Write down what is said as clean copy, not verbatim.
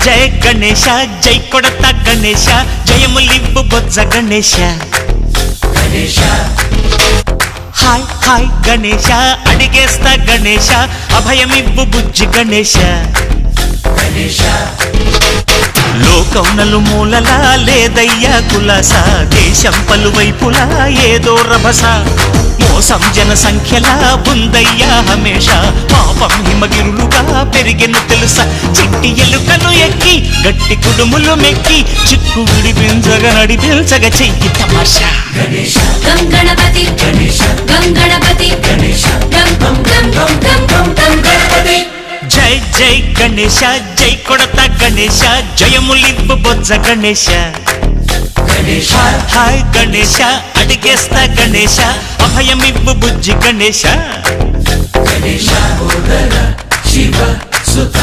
జయ గణేశ జై కొడత గణేశ జయములివ్వు బొజ్జ Ganesha hi hi Ganesha అడిగేస్తా Ganesha అభయమివ్వు బుజ్జి గణేశ లోకం నలుమూలలా లేదయ్యా కులాస దేశం పలువైపులా ఏదో రభస మోసం జన సంఖ్యలా ఉందయ్యా హమేష పాపం హిమగిరులుగా పెరిగెను తెలుసా చిట్టి ఎలుకలు ఎక్కి గట్టి కుడుములు మెక్కి చిక్కు విడిపించగా నడిపించగా చెయ్యి తమాషా గణపతి గణపతి జై జై గణేశ జై కొడత గణేశ జయములివ్వు బొజ్జ గణేశ హాయ్ గణేశ అడిగేస్తా గణేశ అభయమివ్వు బుజ్జి గణేశ శివ సుత